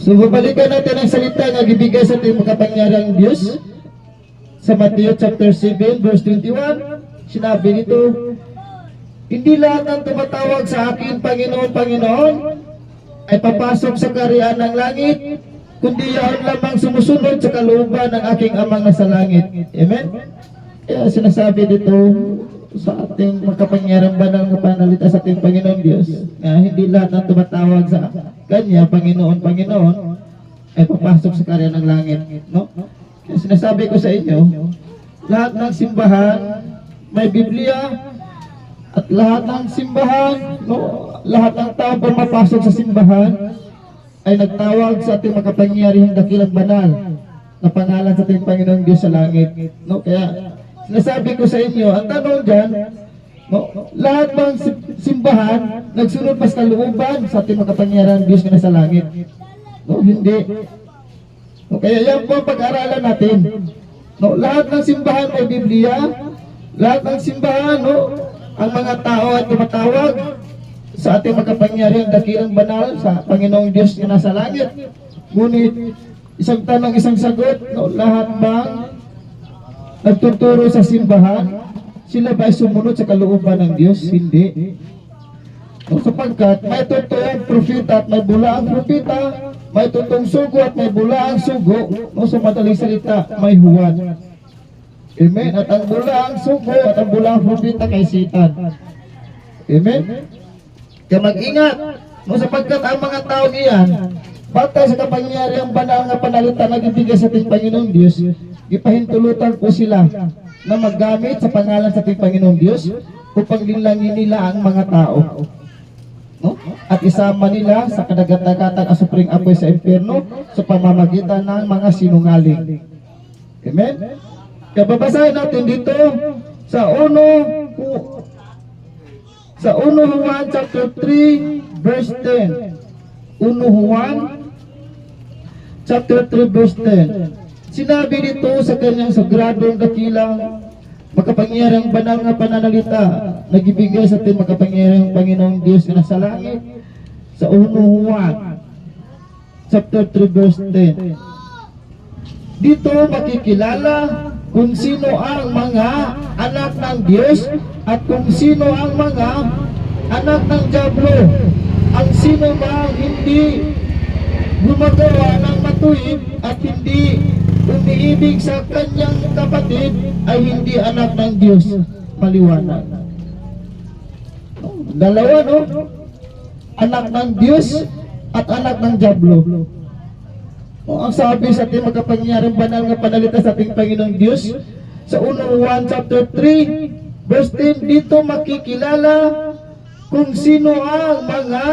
So babalikan natin ang salita na gibigay sa ating makapangyarihang Diyos sa Matthew chapter 7 verse 21. Sinabi nito, hindi lahat ng tumatawag sa akin, Panginoon, Panginoon, ay papasok sa kaharian ng langit, kundi yaon lamang sumusunod sa kalooban ng aking Amang nasa langit. Amen? Kaya sinasabi dito sa ating makapangyarang banal na panalita sa ating Panginoon Diyos, na hindi lahat ng tumatawag sa Kanya, Panginoon, Panginoon, ay papasok sa kaharian ng langit. No? Kaya sinasabi ko sa inyo, lahat ng simbahan may Biblia, at lahat ng simbahan, lahat ng tao pumapasok sa simbahan ay nagtawag sa ating makapangyarihang dakilang banal na pangalan sa ating Panginoong Diyos sa langit. Kaya sinasabi ko sa inyo, ang tanong dyan, lahat ng simbahan nagsunod pa sa kalooban sa ating makapangyarihang Diyos na nasa langit. Hindi. Kaya yan po ang pag-aralan natin. Lahat ng simbahan may Biblia, lahat ng simbahan, ang mga tao ay tumatawag sa ating makapangyarihang dakilang banal sa Panginoong Diyos na nasa langit. Ngunit isang tanong, isang sagot, lahat bang nagtuturo sa simbahan? Sila ba ay sumunod sa kalooban ng Diyos? Hindi. Sapagkat may totoong propeta at may bulaang propeta, may totoong sugo at may bulaang sugo. Sa madaling salita, may huwad. Amen. At ang bulaang sugo at ang bulaang propeta kay Satan. Amen. Kaya mag-ingat. Sapagkat ang mga tao iyan, batay sa kapangyarihang banal nga panalita na ibigay sa ating Panginoong Diyos, ipahintulutan po sila na maggamit sa pangalan sa ating Panginoong Diyos upang linlangin nila ang mga tao. At isama nila sa kadagat-dagatang asupring apoy sa impyerno sa pamamagitan ng mga sinungaling. Amen? Kaya babasahin natin dito sa 1 Juan chapter 3 verse 10. 1 Juan chapter 3 verse 10. Sinabi dito sa kanyang sagradong dakilang makapangyarihang banal nga pananalita nagibigay sa ating makapangyarihang Panginoong Diyos na nasa langit sa 1 Juan chapter 3 verse 10. Dito makikilala kung sino ang mga anak ng Diyos at kung sino ang mga anak ng Diablo. Ang sino mang hindi gumagawa ng matuwid at hindi umiibig sa kanyang kapatid ay hindi anak ng Diyos. Maliwanag. Dalawa, anak ng Diyos at anak ng Diablo. Ang sabi sa ating makapangyarang banal nga panalita sa ating Panginoong Diyos sa 1 Juan chapter 3 verse 10, dito makikilala kung sino ang mga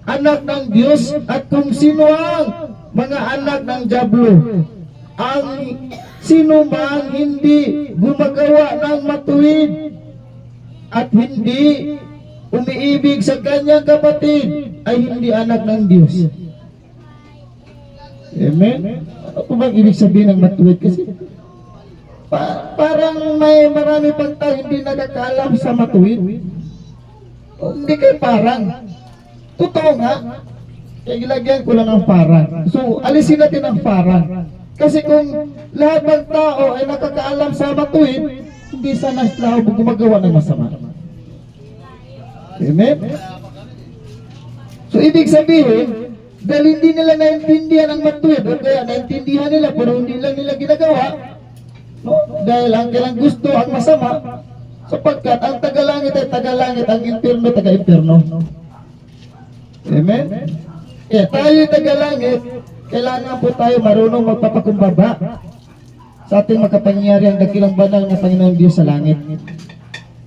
anak ng Diyos at kung sino ang mga anak ng Diablo. Ang sino mang hindi gumagawa ng matuwid at hindi umiibig sa kanyang kapatid ay hindi anak ng Diyos. Amen? Ano po bang ibig sabihin ng matuwid? Kasi parang may marami pang tao hindi nakakaalam sa matuwid. Hindi kayo parang. Totoo nga. Kaya ilagyan ko lang ng parang. So, alisin natin ang parang. Kasi kung lahat ng tao ay nakakaalam sa matuwid, hindi sana sila gumagawa ng masama. Amen? So, ibig sabihin, dahil hindi nila naintindihan ang matuwid, o kaya naintindihan nila pero hindi lang nila ginagawa, dahil ang kailang gusto ang masama, sapagkat ang tagalangit ay tagalangit, ang impyerno taga-impyerno. Amen? Kaya tayo tagalangit, kailangan po tayo marunong magpapakumbaba sa ating makapangyarihang dakilang banal na Panginoong Diyos sa langit.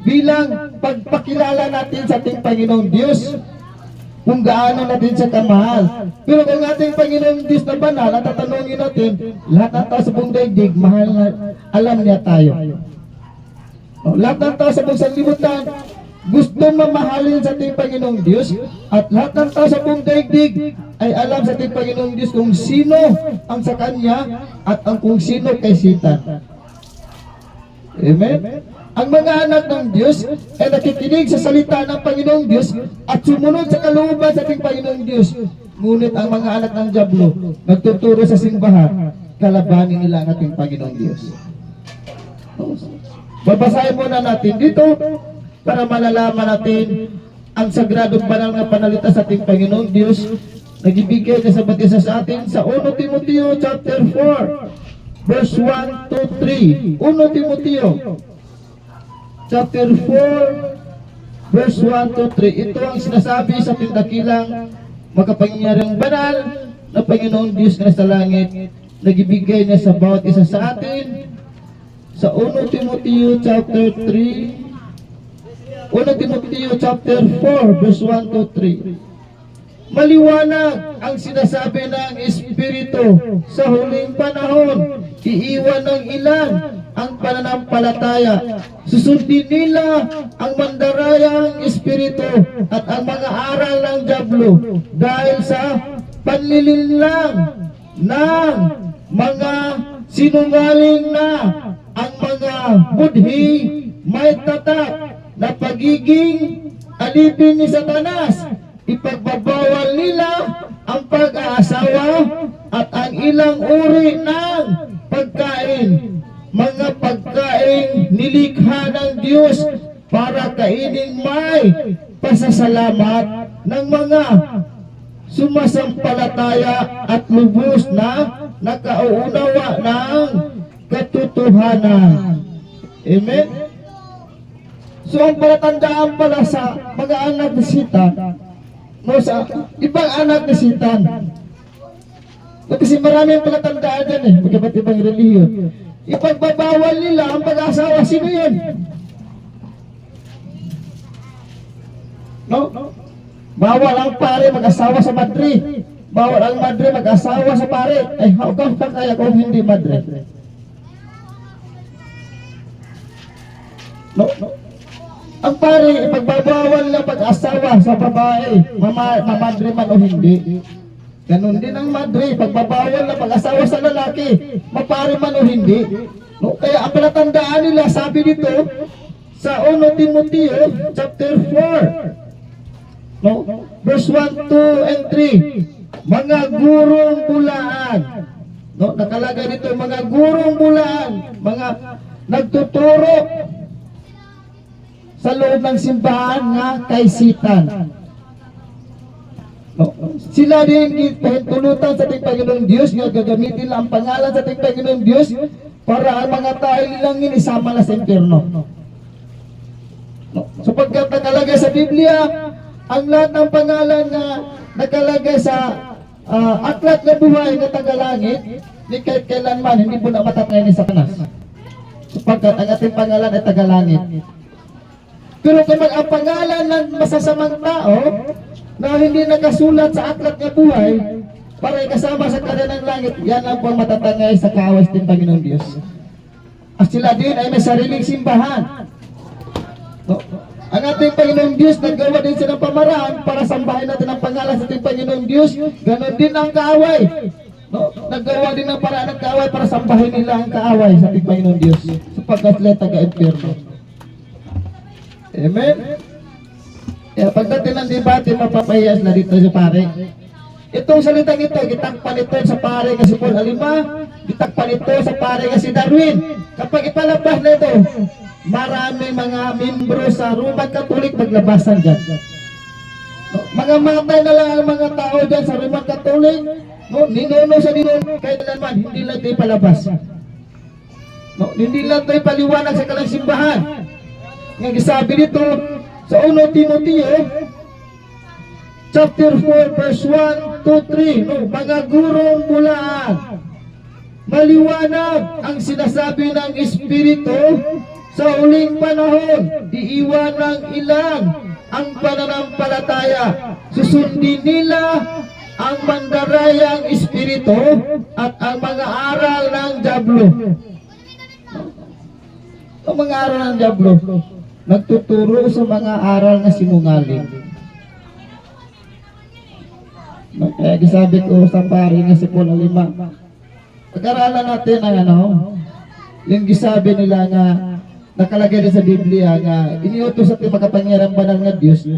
Bilang pagpakilala natin sa ating Panginoong Diyos, kung gaano natin siya kamahal. Pero kung ating Panginoong Diyos na banal, at tatanungin natin, lahat ng tao sa buong daigdig, mahal na, alam niya tayo. Lahat ng tao sa buong sanlibutan, gusto mamahalin sa ating Panginoong Diyos, at lahat ng tao sa buong daigdig ay alam sa ating Panginoong Diyos kung sino ang sa Kanya at ang kung sino kay Satan. Amen? Ang mga anak ng Diyos ay nakikinig sa salita ng Panginoong Diyos at sumunod sa kalooban sa ating Panginoong Diyos. Ngunit ang mga anak ng Diablo, nagtuturo sa simbahan, kalabanin nila ang ating Panginoong Diyos. Babasahin muna natin dito para malalaman natin ang sagradong banal na panalita sa ating Panginoong Diyos nagbibigay niya sa bawat isa sa atin sa 1 Timoteo chapter 4 verse 1 to 3. 1 Timoteo chapter 4 verse 1 to 3. Ito ang sinasabi sa ating dakilang makapangyarihang banal na Panginoong Diyos na sa langit, nagbibigay niya sa bawat isa sa atin sa 1 Timoteo chapter 3, 1 Timoteo chapter 4 verse 1 to 3. Maliwanag ang sinasabi ng Espiritu sa huling panahon. Iiwan ng ilan ang pananampalataya. Susundin nila ang mandarayang Espiritu at ang mga aral ng Diablo dahil sa panlilinlang ng mga sinungaling na ang mga budhi may tatak na pagiging alipin ni Satanas. Ipagbabawal nila ang pag-aasawa at ang ilang uri ng pagkain, mga pagkain nilikha ng Diyos para kainin may pasasalamat ng mga sumasampalataya at lubos na nakauunawa ng katotohanan. Amen? So ang palatandaan pala sa mga anak ni Satan, no, sa ibang anak ni Satan. No, kasi marami ang palatandaan dyan eh, magkabat ibang relihiyon. Ipagbabawal nila ang pag-asawa. Sino yun? No? Bawal ang pare mag-asawa sa madre. Bawal ang madre mag-asawa sa pare. Eh, how come pa kaya kung hindi madre? No? Ang pare, ipagbabawal na pag-asawa sa babae, mamadre man o hindi. Ganon din ang madre, pagbabawal na pag-asawa sa lalaki, mapare man o hindi. No? Kaya ang palatandaan nila, sabi dito, sa 1 Timoteo chapter 4, no? Verse 1, 2, and 3, mga gurong bulaan. No? Nakalagay dito, mga gurong bulaan, mga nagtuturo sa loob ng simbahan nga kay Satan. No. Sila din pahintulutan sa ating Panginoong Diyos nga gagamitin lang ang pangalan sa ating Panginoong Diyos para ang mga tao nilang isama na sa impyerno. No. Sapagkat nakalagay sa Biblia ang lahat ng pangalan na nakalagay sa aklat na buhay na tagalangit, ni kahit kailanman hindi po na matatay ni Satanas. Sapagkat ang ating pangalan ay tagalangit. Pero kung ang pangalan ng masasamang tao na hindi nakasulat sa aklat ng buhay para ikasama sa kanilang langit, yan ang pang matatangay sa kawas ng Panginoong Diyos. At sila din ay may sariling simbahan. No? Ang ating Panginoong Diyos, naggawa din silang pamaraan para sambahin natin ang pangalan sa ating Panginoong Diyos. Ganon din ang kaaway. No? Naggawa din ng paraan ng kaaway para sambahin nila ang kaaway sa ating Panginoong Diyos. Sapagkat sila taga-impyerno. Amen? Kaya pagdating ng debate, mapapahiyas na dito sa pare. Itong salitang ito, gitakpan ito sa pare nga si Paul Alima, gitakpan ito sa pare nga si Darwin. Kapag ipalabas na ito, maraming mga membro sa Roman Catholic maglabasan dyan. No, mga matay na lang ang mga tao dyan sa Roman Catholic, no, ninuno sa ninuno, kailanman, hindi lang ito ipalabas. No, hindi lang ito ipaliwanag sa kalang simbahan. Nga gisabi dito sa 1 Timoteo chapter 4 verse 1 to 3, no, mga gurong bulaan, maliwanag ang sinasabi ng Espiritu sa huling panahon, iiwan ng ilan ang pananampalataya, susundin nila ang mandarayang Espiritu at ang mga aral ng Diablo. Ang mga aral ng Diablo nagtuturo sa mga aral na sinungaling. Kaya gisabi ko sa pare nga si Paul Alima, pag-aralan natin ang yung gisabi nila nga nakalagay din sa Biblia nga iniutos sa ating makapangyarang banal nga Diyos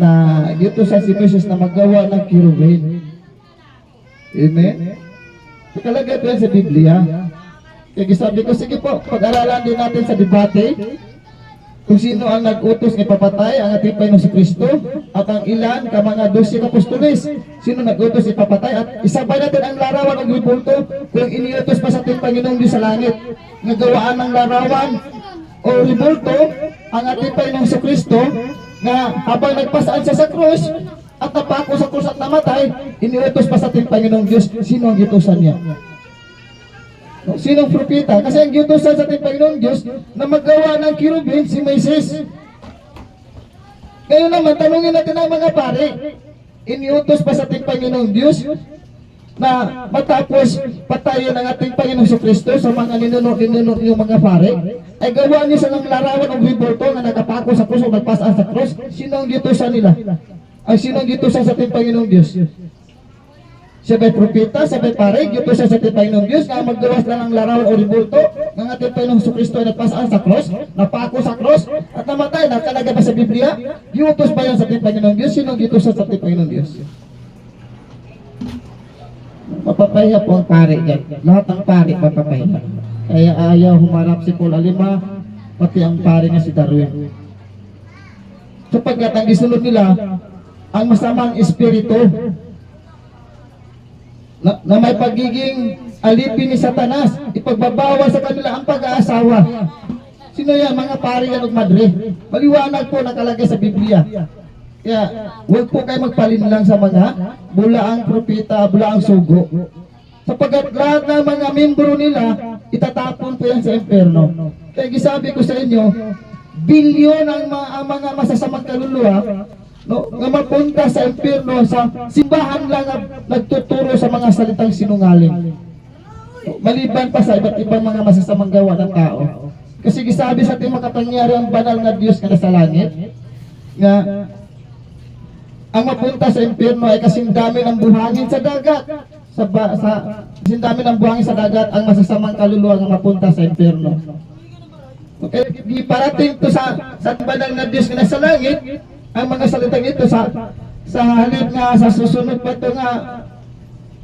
na giutos sa si Moses na maggawa ng kirubin. Amen? Nakalagay po yan sa Biblia. Kaya sabi ko, sige po, pag-aralan din natin sa debate kung sino ang nag-utos ng ipapatay ang ating Panginoon si Kristo at ang ilan ka mga 12 apostoles. Sino nag-utos ipapatay at isabay natin ang larawan ng ribulto kung iniutos pa sa ating Panginoong Diyos sa langit. Nagawaan ng larawan o ribulto ang ating Panginoong si Kristo nga habang nagpasaan siya sa krus at napako sa krus at namatay, iniutos pa sa ating Panginoong Diyos. Sino ang itusan niya? Sinong propeta? Kasi ang giutosan sa ating Panginoong Diyos na magawa ng kirubin si Moises. Ngayon naman, tanungin natin ang mga pare. Iniutos pa sa ating Panginoong Diyos na matapos patayin ang ating Panginoong Kristo sa mga ninunod yung mga pare, ay gawa niyo sa ng larawan ng ribulto na nakapako sa krus o nagpasaan sa krus. Sino ang giutosan nila? Ay sino ang giutosan sa ating Panginoong Diyos? Sabay propeta, sabay pare, gito siya sa ating Panginoong Diyos nga maggawas lang ng larawan o ribulto ng ating Panginoong Kristo ay nagpasaan sa cross, napako sa cross at namatay. Nakalagay ba sa Biblia? Giutos ba yan sa ating Panginoong Diyos? Sino giutos sa ating Panginoong Diyos? Mapapahiya po ang pare dyan. Lahat ng pare mapapahiya. Kaya ayaw humarap si Paul Alima, pati ang pare nga si Darwin. Sapagkat ang isunod nila ang masamang espiritu na may pagiging alipin ni Satanas, ipagbabawa sa kanila ang pag-aasawa. Sino yan? Mga pari yan og madre. Maliwanag po nakalagay sa Biblia. Kaya huwag po kayo magpalinlang sa mga bulaang propeta, bulaang sugo. Sapagkat lahat ng mga membro nila, itatapon po yan sa impyerno. Kaya gisabi ko sa inyo, bilyon ang mga masasamang kaluluwa nga mapunta sa impyerno sa simbahan lang nagtuturo sa mga salitang sinungaling. Maliban pa sa iba't ibang mga masasamang gawa ng tao. Kasi gisabi sa ating makapangyarihan banal na Diyos nga nasa langit, nga ang mapunta sa impyerno ay kasing dami ng buhangin sa dagat. Kasing dami ng buhangin sa dagat ang masasamang kaluluwa nga mapunta sa impyerno. Okay, di parating to sa banal na Diyos nga nasa langit, ang mga salitang ito sa halip nga sa susunod pa ito nga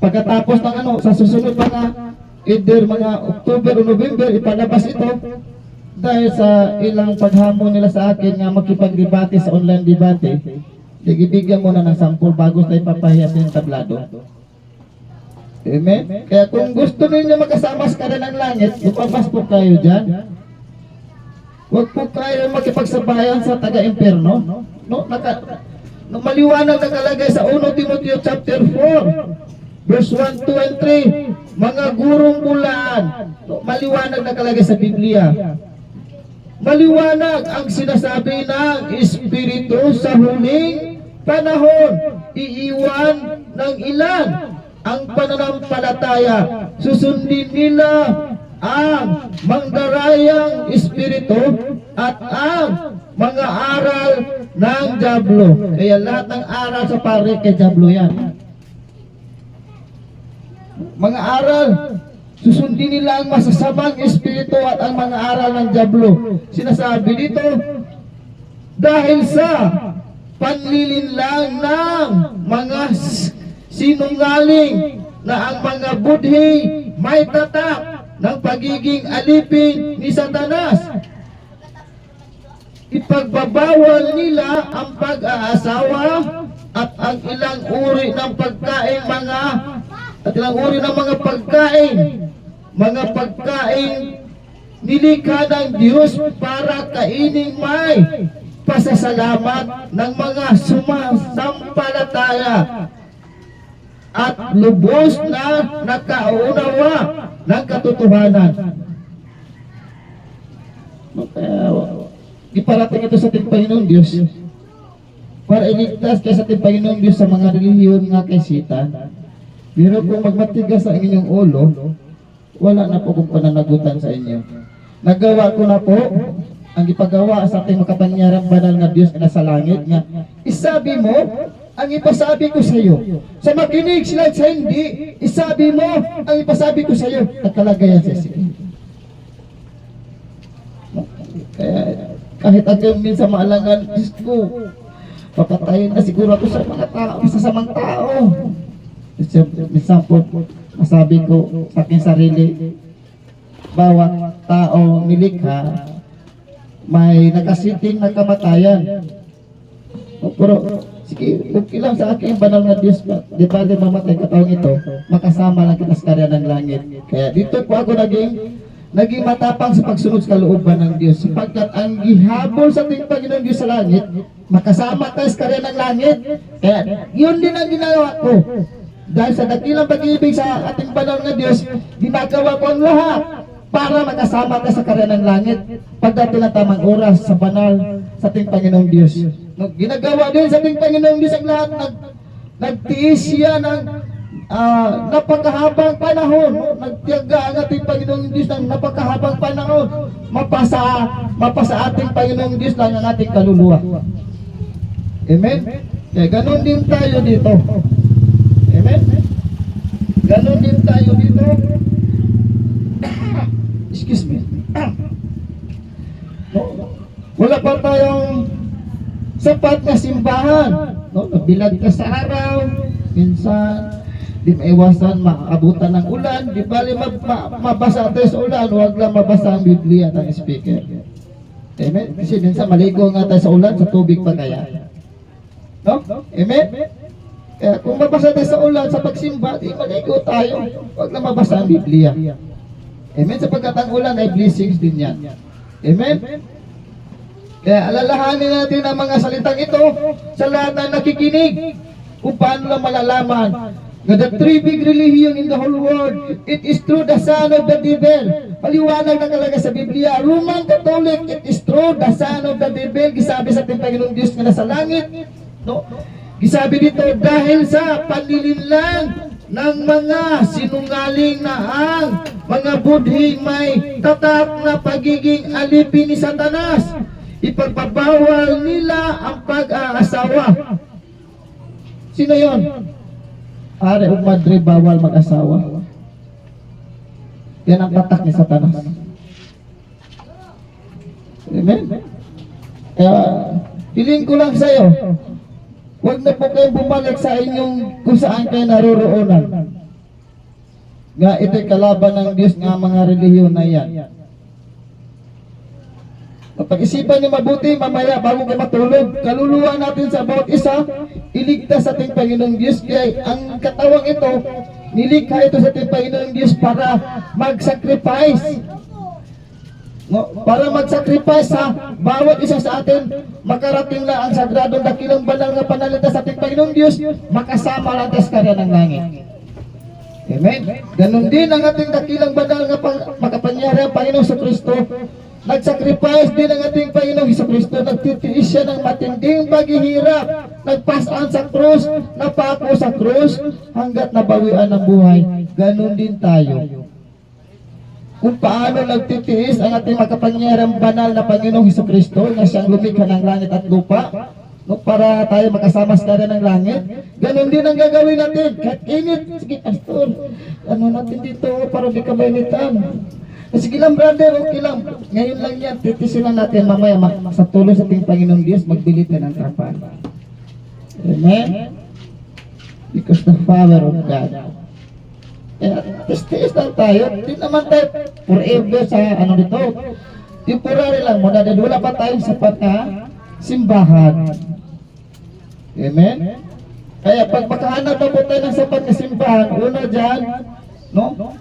pagkatapos ng sa susunod pa nga either mga October o November ipalabas ito dahil sa ilang paghamon nila sa akin nga makipag-debate sa online debate. Bigyan muna ng sample bago tayo papahiya sa yung tablado. Amen? Kaya kung gusto ninyo makasama sa ng langit, ipabas po kayo dyan. Huwag po kayo makipagsabayan sa taga-imperno. Maliwanag nakalagay sa 1 Timoteo chapter 4 verse 1, 2, and 3, mga gurong bulaan. Maliwanag nakalagay sa Biblia. Maliwanag ang sinasabi ng Espiritu sa huling panahon. Iiwan ng ilan ang pananampalataya. Susundin nila ang mangdarayang espiritu at ang mga aral ng diablo. Kaya lahat ng aral sa pare kay diablo yan. Mga aral, susundin nila ang masasamang espiritu at ang mga aral ng diablo. Sinasabi dito, dahil sa panlilinlang ng mga sinungaling na ang mga budhi may tatak ng pagiging alipin ni Satanas. Ipagbabawal nila ang pag-aasawa at ang ilang uri ng pagkain mga pagkain nilikha ng Diyos para kainin may pasasalamat ng mga sumasampalataya at lubos na nakaunawa ng katotohanan. Iparating ito sa ating Panginoong Diyos para iligtas kayo sa ating Panginoong Diyos sa mga relihiyon nga kaisitan. Pero kung magmatigas sa inyong ulo, wala na po kung pananagutan sa inyo. Nagawa ko na po ang ipagawa sa ating makapangyarang banal na Diyos na nasa langit nga isabi mo ang ipasabi ko sa iyo. Sa makinig sila sa hindi, isabi mo ang ipasabi ko sa iyo. Nakalagayan sa sige. Kaya kahit hanggang minsan maalangan, Diyos ko, papatayin na siguro ako sa mga tao, masasamang tao. Minsan po, masabi ko sa aking sarili, bawat tao nilikha may nakasiting na kamatayan. Pero sige, okay lang sa aking banal na Diyos, di ba di mamatay kataong ito, makasama lang kita sa karya ng langit. Kaya dito po ako naging matapang sa pagsunod sa kalooban ng Diyos, sapagkat ang gihabol sa ating Panginoon Diyos sa langit, makasama tayo sa karya ng langit. Kaya yun din ang ginawa ko. Dahil sa dakilang pag-ibig sa ating banal na Diyos, ginagawa ko ang lahat para makasama tayo sa karya ng langit pagdating ng tamang oras sa banal sa ating Panginoong Diyos. Ginagawa din sa ating Panginoong Diyos ang lahat. Nagtiis siya ng napakahabang panahon. Nagtiyaga ang ating Panginoong Diyos ng napakahabang panahon. Mapasa ating Panginoong Diyos lang ang ating kaluluwa. Amen? Kaya ganun din tayo dito. Amen? Ganun din tayo dito. Excuse me. Wala pa tayong sapat na simbahan. Nabilag ka sa araw, minsan di maiwasan makakabutan ng ulan, di bali mabasa tayo sa ulan, huwag lang mabasa ang Biblia ng speaker. Amen? Kasi minsan maligo nga tayo sa ulan, sa tubig pa kaya. No? Amen? Kaya kung mabasa tayo sa ulan, sa pagsimba, di maligo tayo, huwag lang mabasa ang Biblia. Amen? Sapagkat ang ulan ay blessings din yan. Amen? Kaya alalahanin natin ang mga salitang ito sa lahat ng nakikinig kung paano lang malalaman na the three big religion in the whole world, it is true the son of the devil. Paliwanag na talaga sa Biblia. Roman Catholic, it is true the son of the devil. Gisabi sa ating Panginoong Diyos na nasa langit. No? Gisabi dito dahil sa panlilinlang ng mga sinungaling na ang mga budhing may tatak na pagiging alipin ni Satanas. Ipagpabawal nila ang pag-aasawa. Sino yon? Are o madre bawal mag-asawa. Yan ang tatak ni Satanas. Amen? Kaya, hiling ko lang sa'yo, huwag na po kayong bumalik sa inyong kung saan kayo naroroonan. Nga ito'y kalaban ng Diyos nga mga relihiyon na yan. Pag-isipan niyo mabuti, mamaya bago kayo matulog, kaluluwa natin sa bawat isa, iligtas sa ating Panginoong Diyos. Kaya ang katawang ito, nilikha ito sa ating Panginoong Diyos para mag-sacrifice. No? Para mag-sacrifice sa bawat isa sa atin, makarating lang ang sagradong dakilang banal nga panalita sa ating Panginoong Diyos, makasama lang sa karya ng langit. Amen? Ganon din ang ating dakilang banal nga makapangyarihan Panginoon sa Kristo. Nag-sacrifice din ang ating Panginoong Jesucristo. Nagtitiis siya ng matinding paghihirap. Nagpasaan sa krus, napako sa krus, hanggat nabawian ng buhay. Ganon din tayo. Kung paano nagtitiis ang ating makapangyarang banal na Panginoong Jesucristo na siyang lumikha ng langit at lupa, no, para tayo makasama sa karya ng langit, ganon din ang gagawin natin. Kahit init, sige pastor, ano natin dito para di ka mainitan. Sige lang brother, okay lang. Ngayon lang yan, titisin lang natin mamaya sa tulong sa ating Panginoong Diyos, magbilit ka ng trapal. Amen? Because the power of God. Kaya tiis lang tayo. Hindi naman tayo forever sa ano dito. Temporary lang muna dahil wala pa tayong sapat na simbahan. Amen? Kaya pag makahanap na po tayo ng sapat na simbahan, una dyan, no?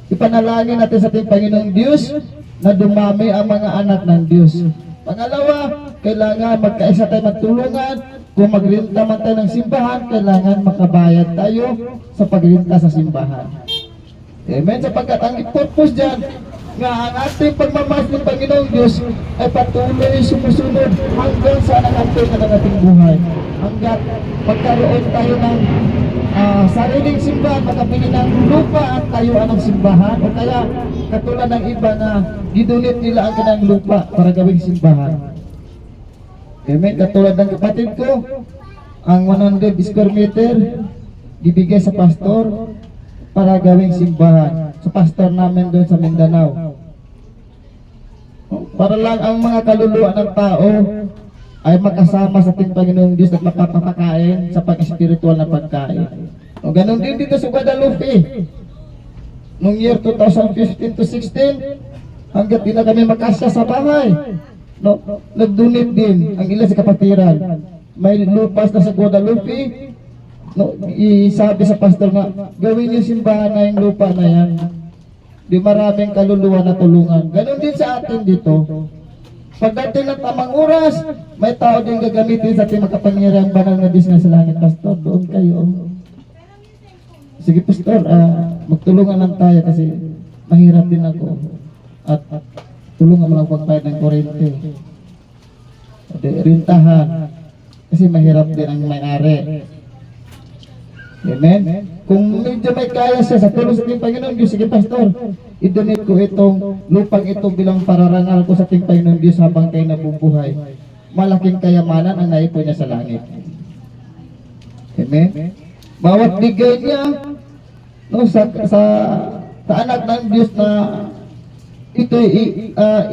Ipanalangin natin sa ating Panginoong Diyos na dumami ang mga anak ng Diyos. Pangalawa, kailangan magkaisa tayo magtulungan. Kung magrinta man tayo ng simbahan, kailangan makabayad tayo sa pagrinta sa simbahan. Amen? Sapagkat ang purpose dyan, nga ang ating pagmamahal ng Panginoong Diyos ay patuloy sumusunod hanggang sa nangatay na ng ating buhay. Hanggang magkaroon tayo ng sariling simbahan, makapili ng lupa at tayuan ng simbahan, o kaya katulad ng iba na gidunit nila ang kanang lupa para gawing simbahan. Amen. Katulad ng kapatid ko, ang 100 square meter ibigay sa pastor para gawing simbahan sa pastor namin doon sa Mindanao. Para lang ang mga kaluluwa ng tao ay makasama sa ating Panginoong Diyos at mapapakain sa pang-espiritual na pagkain. O ganun din dito sa Guadalupe. Noong year 2015 to 16, hanggat di na kami makasya sa bahay, no, nag-donate din ang ilan sa kapatiran. May lupas na sa Guadalupe, no, isabi sa pastor nga, gawin yung simbahan na yung lupa na yan. Di maraming kaluluwa na tulungan. Ganun din sa atin dito. Pagdating ng tamang oras, may tao din gagamitin sa ating makapangyarihang banal na Diyos na sa langit. Pastor, doon kayo. Sige pastor, magtulungan lang tayo kasi mahirap din ako. At tulungan mo lang pagpahid ng kurente. Rintahan. Kasi mahirap din ang may-ari. Amen? Kung medyo may kaya siya sa tulong sa ating Panginoon Diyos, sige pastor, i-donate ko itong lupang ito bilang pararangal ko sa ating Panginoon Diyos habang kayo nabubuhay. Malaking kayamanan ang naipon niya sa langit. Amen? Bawat bigay niya, no, sa anak ng Diyos na ito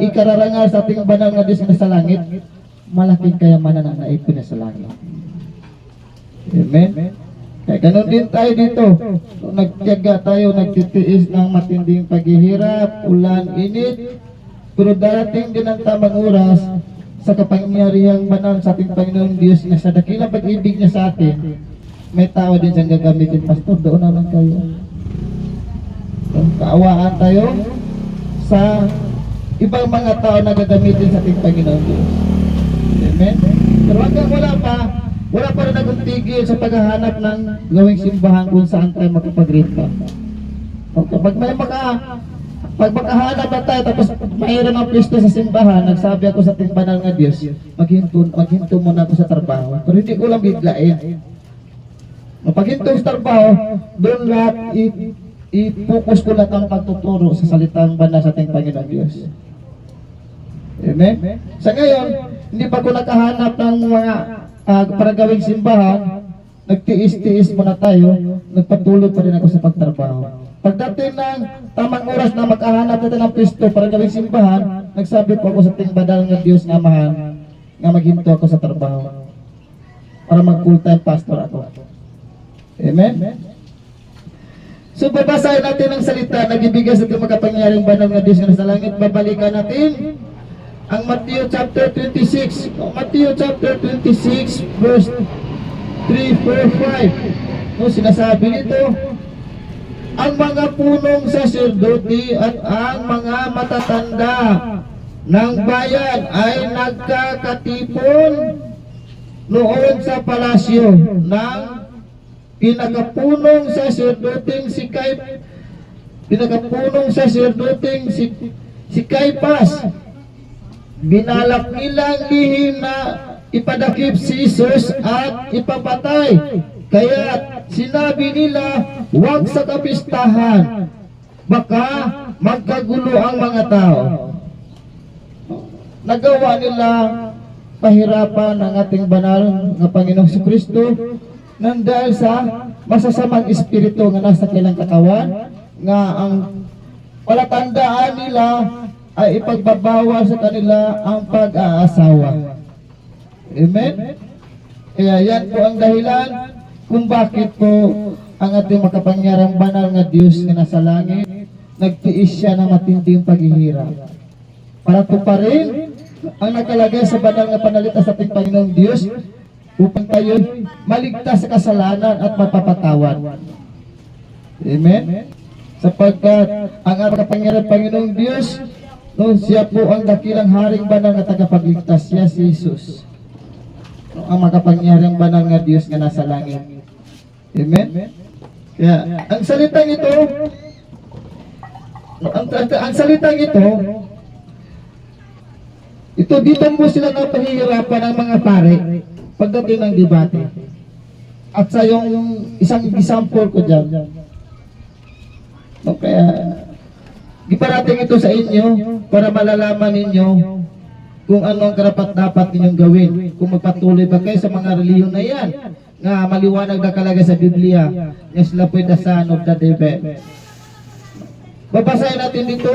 ikararangal sa ating banal na Diyos na sa langit, malaking kayamanan ang naipon niya sa langit. Amen? Kaya ganun din tayo dito. Nagtiyaga tayo, nagtitiis ng matinding paghihirap, ulan, init. Pero darating din ang tamang oras sa kapangyarihang banal sa ating Panginoon Diyos na sa dakilang pag-ibig niya sa atin, may tao din siyang gagamitin. Pastor, doon naman kayo. Kaawaan tayo sa ibang mga tao na gagamitin sa ating Panginoon Diyos. Amen? Pero hanggang wala pa rin akong tigil sa paghahanap ng gawing simbahan kung saan tayo makapag-rinta. Pag makahanap na tayo tapos mayroon ang pwesto sa simbahan, nagsabi ako sa ating banal nga Diyos, maghinto muna ako sa trabaho. Pero hindi ko lang biglain. Paghinto sa trabaho, doon lahat i-focus ko lahat ang pagtuturo sa salitang banal sa ating Panginoon Diyos. Amen? Sa ngayon, hindi pa ko nakahanap ng mga para gawing simbahan, nagtiis-tiis muna tayo, nagpatuloy pa rin ako sa pagtrabaho. Pagdating ng tamang oras na makahanap natin ng pwesto para gawing simbahan, nagsabi po ako sa ating banal nga Diyos nga mahal, nga maghinto ako sa trabaho para mag full-time pastor ako. Amen? So babasahin natin ang salita na ibigay sa ating makapangyarihang banal nga Diyos na sa langit. Babalikan natin ang Matthew chapter 26. Matthew chapter 26 verse 3, 4, 5. No, sinasabi nito, ang mga punong saserdote at ang mga matatanda ng bayan ay nagkakatipon noon sa palasyo ng pinakapunong saserdoteng si Caiphas. Binalak nilang lihim na ipadakip si Jesus at ipapatay. Kaya sinabi nila, huwag sa kapistahan, baka magkagulo ang mga tao. Nagawa nila pahirapan ang ating banal na Panginoong Kristo nang dahil sa masasamang espiritu nga nasa kanilang katawan, nga ang palatandaan nila ay ipagbabawal sa kanila ang pag-aasawa. Amen? Kaya yan po ang dahilan kung bakit po ang ating makapangyarang banal nga Diyos na nasa langit, nagtiis siya ng matinding paghihirap. Para po pa rin ang nakalagay sa banal nga panalita sa ating Panginoong Diyos upang tayo maligtas sa kasalanan at mapapatawad. Amen? Sapagkat ang makapangyarang Panginoong Diyos, no, siya po ang dakilang haring banal na tagapagligtas, siya si Jesus. No, ang makapangyarang banal nga Diyos nga nasa langit. Amen? Kaya, ang salitang ito, no, ang salitang ito dito mo sila napahihirapan ng mga pare pagdating ng debate. At sa yung isang example ko dyan, no, kaya iparating ito sa inyo para malalaman ninyo kung ano ang karapat-dapat ninyong gawin. Kung magpatuloy ba kayo sa mga reliyon na yan, nga maliwanag na kalagay sa Biblia, na sila po the son of the devil. Babasahin natin dito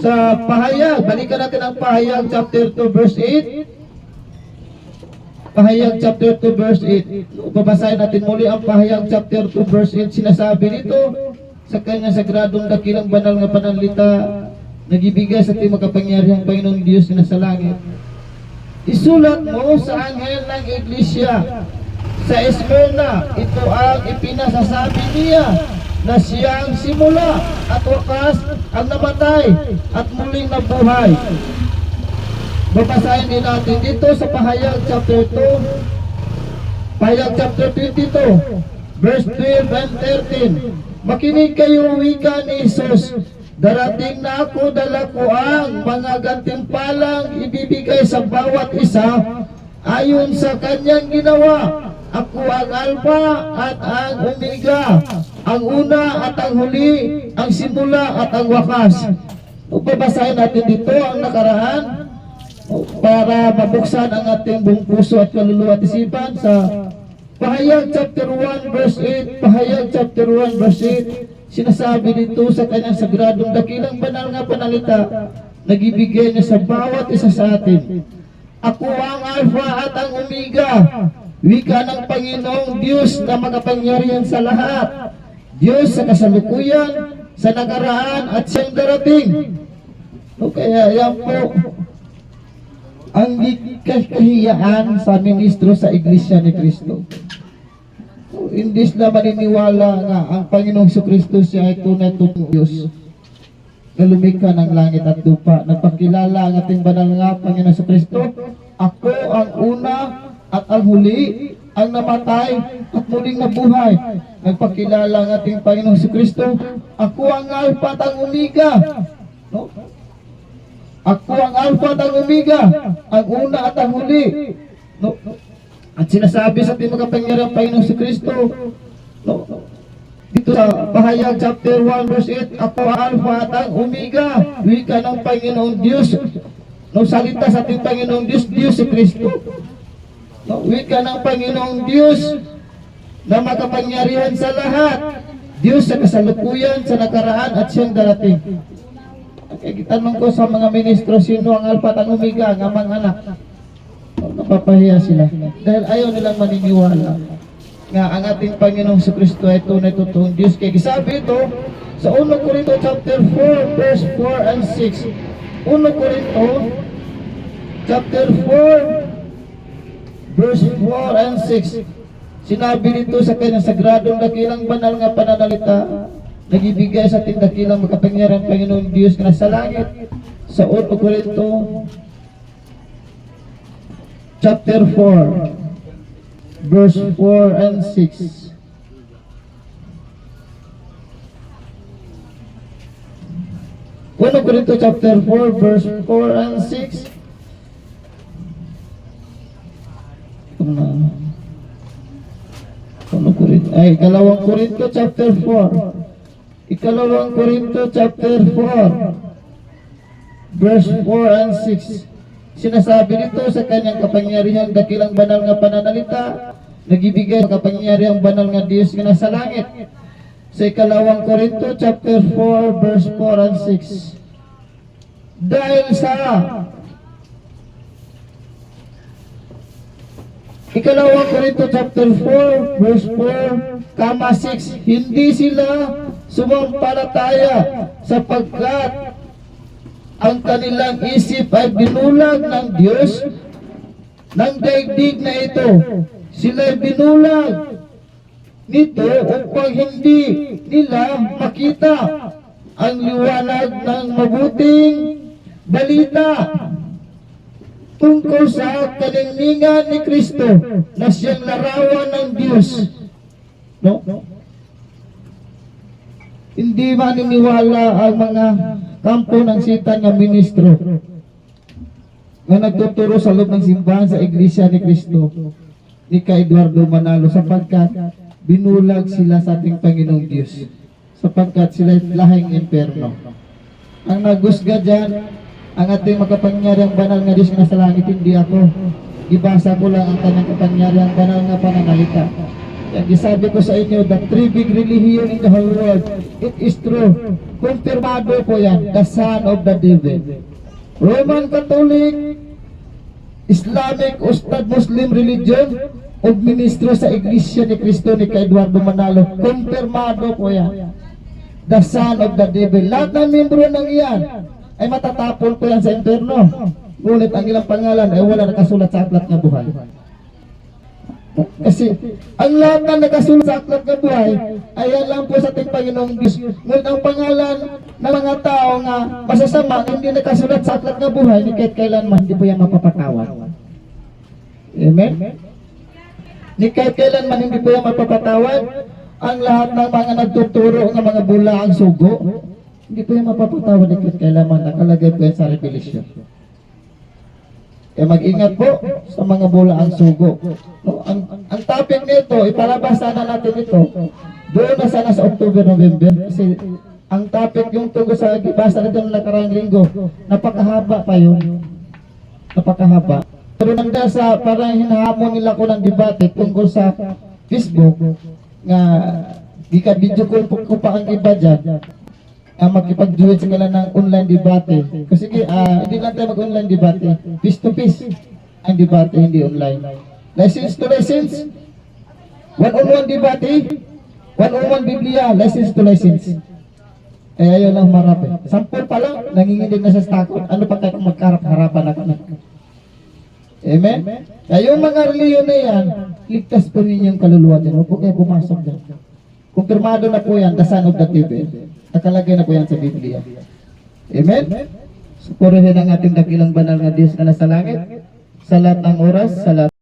sa Pahayag. Balikan natin ang Pahayag chapter 2 verse 8. Pahayag chapter 2 verse 8. Babasahin natin muli ang Pahayag chapter 2 verse 8. Sinasabi nito sa kanyang sagradong dakilang banal nga pananalita, nagibigay sa ating makapangyarihang Panginoong Diyos na sa langit. Isulat mo sa anghel ng iglesia sa Esmirna, ito ang ipinasasabi niya na siyang simula at wakas ang namatay at muling nabuhay. Babasahin din natin dito sa Pahayag chapter 2, Pahayag chapter 22, verse 12 and 13. Makinig kayo, wika ni Jesus, darating na ako, dala ko ang mga gantimpalang ibibigay sa bawat isa ayon sa kanyang ginawa. Ako ang Alpha at ang Omega, ang una at ang huli, ang simula at ang wakas. Babasahin natin dito ang nakaraan para mabuksan ang ating buong puso at kaluluwa at isipan sa Pahayag chapter 1 verse 8. Pahayag chapter 1 verse 8, sinasabi dito sa kanyang sagradong dakilang banal nga panalita, nagibigay niya sa bawat isa sa atin. Ako ang Alpha at ang Omega, wika ng Panginoong Diyos na makapangyarihan sa lahat, Diyos sa kasalukuyan, sa nakaraan at siyang darating. O kaya yan po ang kahiyaan sa ministro sa Iglesia ni Cristo. Hindi sila maniniwala nga ang Panginoong Kristo siya ay tunay totoong Diyos na lumikha ng langit at lupa. Nagpakilala ang ating banal nga Panginoong Kristo, ako ang una at ang huli, ang namatay at muling nabuhay. Nagpakilala ang ating Panginoong Kristo, ako ang Alpha at ang Omega. No? Ako ang Alpha at ang Omega, ang una at ang huli. No? At sinasabi sa ating makapangyarihang Panginoong Kristo, no? Dito sa Pahayag chapter 1 verse 8, ako ang Alpha at ang Omega, wika ng Panginoong Diyos. No, salita sa ating Panginoong Diyos, Diyos si Kristo. No, wika ng Panginoong Diyos na makapangyarihan sa lahat, Diyos sa kasalukuyan, sa nakaraan at siyang darating. Okay, tanong ko sa mga ministro, sino ang Alpha at ang Omega, ang amang anak? Napapahiya sila dahil ayaw nilang maniniwala nga ang ating Panginoong Kristo ay tunay totoong Diyos. Kaya sabi ito sa 1 Corinto chapter 4 verse 4 and 6. 1 Corinto chapter 4 verse 4 and 6. Sinabi dito sa kanyang sagradong dakilang banal nga pananalita, nagibigay sa ating dakilang makapangyarihang Panginoong Diyos na sa langit. Sa 1 Corinto chapter 4 verse 4 and 6. Unang Corinto chapter 4 verse 4 and 6. Ikalawang Corinto chapter 4. Ikalawang Corinto chapter 4 verse 4 and 6. Sinasabi nito sa kanyang kapangyarihang dakilang banal nga pananalita, nagibigay sa kapangyarihang banal nga Diyos nga nasa langit. Sa ikalawang Corinto chapter 4 verse 4 and 6. Dahil sa ikalawang Corinto chapter 4 verse 4 kama 6, hindi sila sumampalataya sapagkat ang kanilang isip ay binulag ng Diyos ng daigdig na ito. Sila ay binulag nito upang hindi nila makita ang liwanag ng mabuting balita tungkol sa kaninningan ni Kristo na siyang larawan ng Diyos. No? Hindi maniniwala ang mga kampo ng sitan na ministro na nagtuturo sa loob ng simbahan sa Iglesia ni Cristo ni Ka Eduardo Manalo sapagkat binulag sila sa ating Panginoong Diyos sapagkat sila lahing imperno. Ang nagusga dyan, ang ating makapangyarihang banal nga Diyos na sa langit, hindi ako. Ibasa ko lang ang kanyang kapangyarihang banal nga pananalita. Yan, isabi ko sa inyo, the three big religion in the whole world, it is true. Kumpirmado po yan, the son of the devil. Roman Catholic, Islamic Ustad Muslim Religion o ministro sa Iglesia ni Cristo ni Ka Eduardo Manalo. Kumpirmado po yan. The son of the devil. Lahat ng membro ng iyan ay matatapon po yan sa impyerno. Ngunit ang ilang pangalan ay wala nakasulat sa aklat ng buhay. Kasi ang lahat na nakasulat sa aklat ng buhay ay alam po sa ating Panginoong Diyos. Ngunit ang pangalan ng mga tao nga masasama hindi nakasulat sa aklat ng buhay ni kahit kailanman hindi po yan mapapatawad. Amen? Ni kahit kailanman hindi po yan mapapatawad. Ang lahat ng mga nagtuturo ng mga bulaang sugo hindi po yan mapapatawad ni kahit kailanman. Nakalagay po yan sa Revelation. Mag-ingat po sa mga bulaang sugo. No, ang topic nito, ipalabas sana natin ito. Doon na sana sa October, November. Kasi ang topic yung tungkol sa basa na doon nakarang linggo, napakahaba pa yun. Napakahaba. Pero nanda sa parang hinahamon nila ko ng debate tungkol sa Facebook nga di ka video call ko pa ang iba dyan. Makipag-duet sa kanila ng online debate. Kasi hindi lang tayo mag-online debate. Face to face ang debate, hindi online. License to license. One-on-one debate. One-on-one Biblia. License to license. Ayaw lang marap eh. Sampul pa lang, nanginginig na sa takot. Ano pa tayo kung magkarap-harapan ako na? Amen? Kaya yung mga reliyon na yan, ligtas po ninyong kaluluwa din. Huwag po kayo pumasok dyan. Kumpirmado na po yan, the son of the devil. Nakalagay na po yan sa Biblia. Amen? Supurihin ang ating dakilang banal na Diyos na nasa langit, sa lahat ng oras, sa lahat